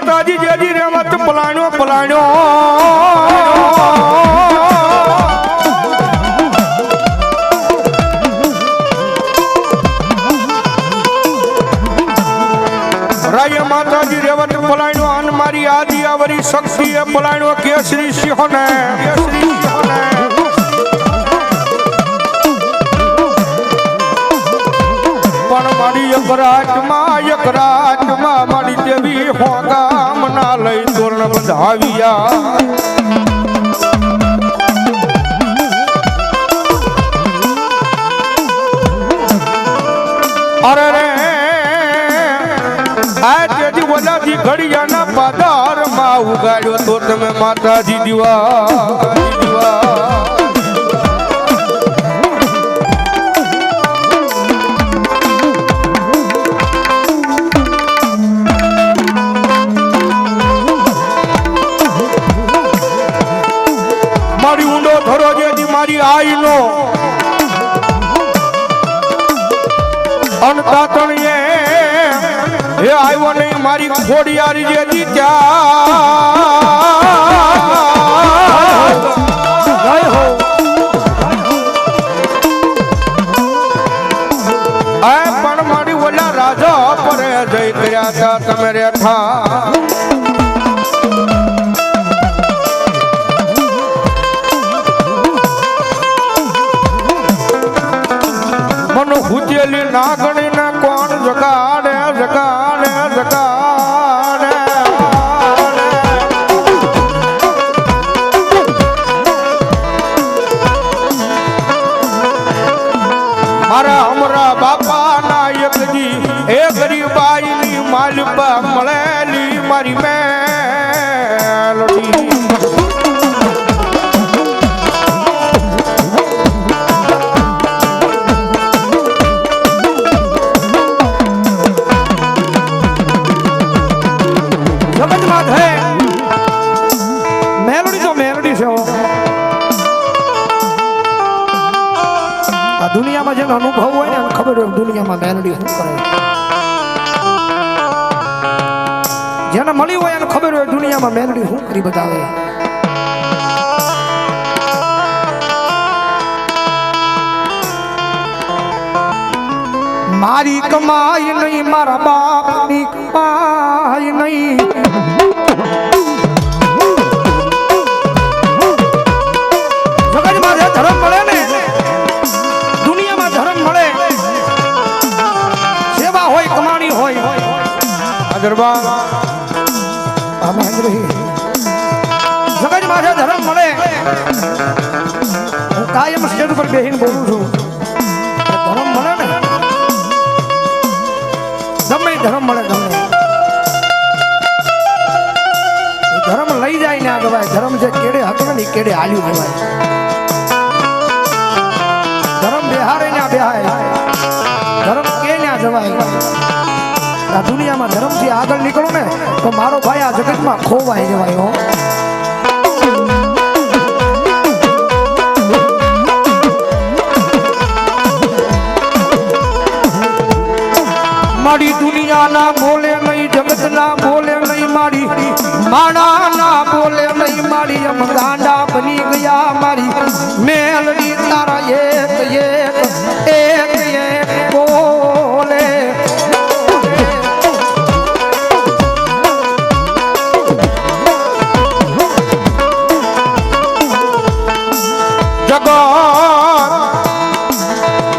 માતાજી જેજી રેવત પલાણ્યો પલાણ્યો રાય માતાજી રેવત પલાણ્યો અન મારી આદિ આવરી શક્તિ એ પલાણ્યો કેસરી સિંહોને પણ મારી યકરાટમાં મારી દેવી હોગામ ના લઈ તોરણ બંધાવ્યા અરે રે આ જેથી વલાજી ઘડિયાના પાદારમાં ઉગાડ્યો તો તમે માતાજી દીવા મારી ઊંડો ધરો જેથી મારી આઈનો અનતાતણીએ એ આવ્યો નહીં મારી ખોડિયારી જેથી ત્યાં પણ મારી ઓલા રાજા પરે જઈ કર્યા હતા તમે રેખા મનો હુજેલી નાગણી ના કોણ જગાડે જગાડે જગાડે મારા હમરા બાપા ના એકજી એ ગરીબાઈ ની માલપા મળેલી મારી મેલડી દુનિયામાં જેનો અનુભવ હોય ને ખબર હોય દુનિયામાં મેલડી શું કરે જેને મળી હોય એને ખબર હોય દુનિયામાં મેલડી શું કરી બતાવે મારી કમાઈ નહીં મારા બાપની કમાઈ નહીં જગતમાં જે ધર્મ મળે ને દરબાર જગત માથે ધર્મ મળે હું કાયમ સ્ટેજ ઉપર બેહીને બોલું છું ધર્મ મળે ને ગમે ધર્મ મળે ગમે ધર્મ લઈ જાય ને આ કહેવાય ધર્મ જે કેડે હકે ને કેડે હાલ્યું કહેવાય ધર્મ બેહારે ને બેહાય ધર્મ કે ને જવાય આ દુનિયામાં ધર્મથી આગળ નીકળો ને તો મારો ભાઈ આ જગતમાં ખોવાઈ જવાય હો મારી દુનિયા ના બોલે નહીં જગત ના બોલે નહીં મારી માણા ના બોલે નહીં મારી અમ ગાંડા બની ગયા મારી મેલડી તારા એક એક એક એક બોલે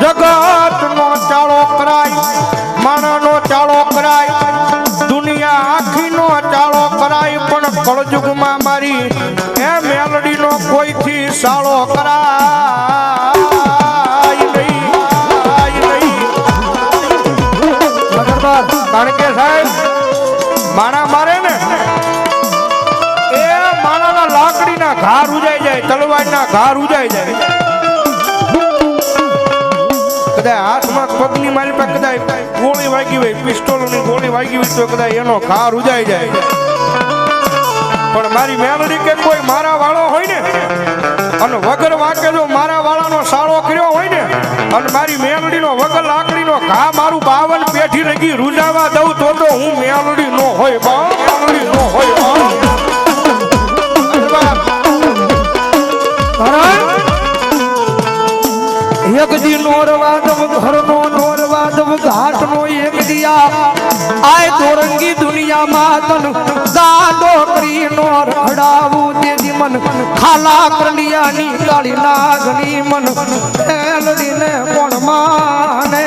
જગત નો ચાળો કરાય માણા નો ચાળો કરાય દુનિયા આખી નો ચાળો કરાય પણ કળજુગમાં મારી એ મેલડી નો કોઈથી સાળો કરાય નહીં કારણ કે સાહેબ માણા મારે ને એ માણાના લાકડીના ઘા રૂજાઈ જાય તલવારના ઘા રૂજાઈ જાય કદાચ હાથમાં પગની મારી પાસે કદાચ ગોળી વાગી હોય પિસ્તોલની ગોળી વાગી હોય તો કદાચ એનો ઘા રૂજાઈ જાય પણ મારી મેલડી કે કોઈ મારા વાળો હોય ને અને વગર વાકે જો મારા વાળાનો સાળો કર્યો હોય ને અને મારી મેલડીનો વગર લાકડીનો ઘા મારું 52 પેઢી રગી રૂજાવા દઉં તો હું મેલડી નો હોય મેલડી નો દાદો કરીનો રખડાવું તેજી મન ખાલા કરલિયાની કાળી નાગની મન મેલડીને કોણ માને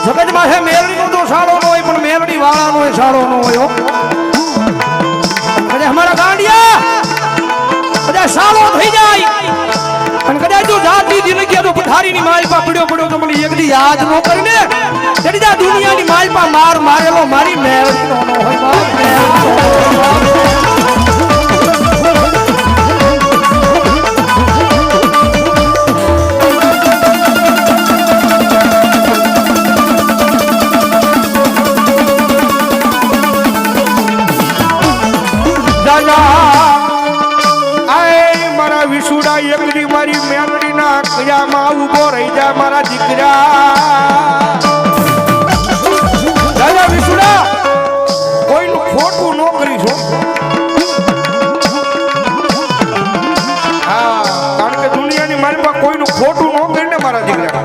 જગતમાં હે મેલડીનો તો સારો ન હોય પણ મેલડી વાળાનો સારો ન હોય કદાચ અમારા ગાંડિયા કદાચ સારો થઈ જાય અને કદાચ જો જાતિ જિંદગી તો પથારીની માલપા પડ્યો તો મને એક દી યાદ ન કરીને તેડી જા દુનિયાની માલપા માર મારેલો મારી મેલડીનો ન હોય બાપ વિસુડા એકડી મારી મેલડીના કયામાં ઉભો રહી જા મારા દીકરા દાદા વિસુડા કોઈનું ખોટું ન કરીશો હા કારણ કે દુનિયાની માલમાં કોઈનું ખોટું ન કરીને મારા દીકરા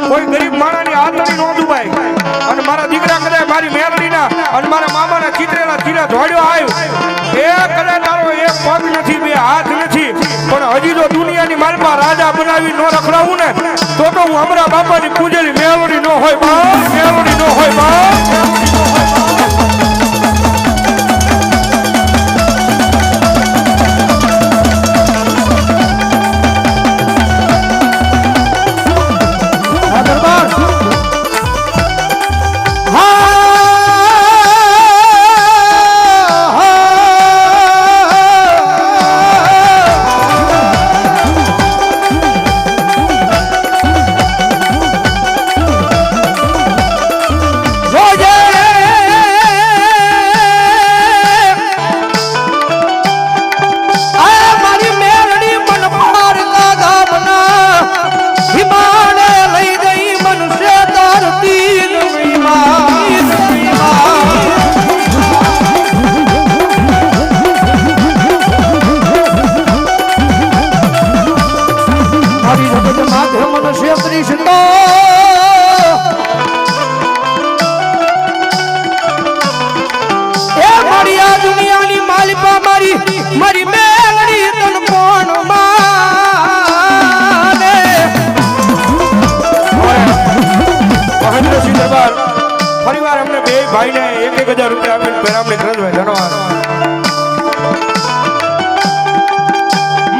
કોઈ ગરીબ માણાની આતડી ન દુબાય અને મારા દીકરા કદાચ મારી મેલડીના અને મારા મામાના ચિત્રેલા ચીરા ધોડ્યો આવ્યો એ કદાચ તારો એક પગ નથી બે હાથ નથી પણ હજી જો દુનિયાની માલમાં રાજા બનાવી ન રખડાવું ને તો હું હમણાં બાપાની પૂજેલી મેલડી ન હોય બા મેલડી ન હોય બા મારી મેલડી તન કોણ માને મહેન્દ્રસિંહ દરબાર ફરીવાર અમને બે ભાઈને 1,000 રૂપિયા આપીને પેરામણી કરજવાય ધન્યવાદ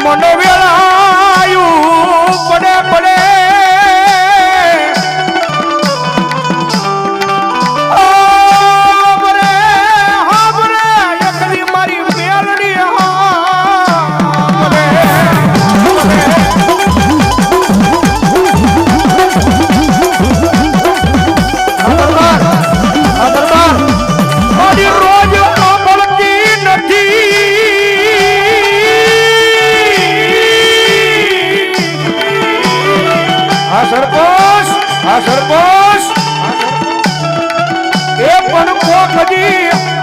મને વેળાયું પડે પડે સરપંચ એ પણ કોક હજી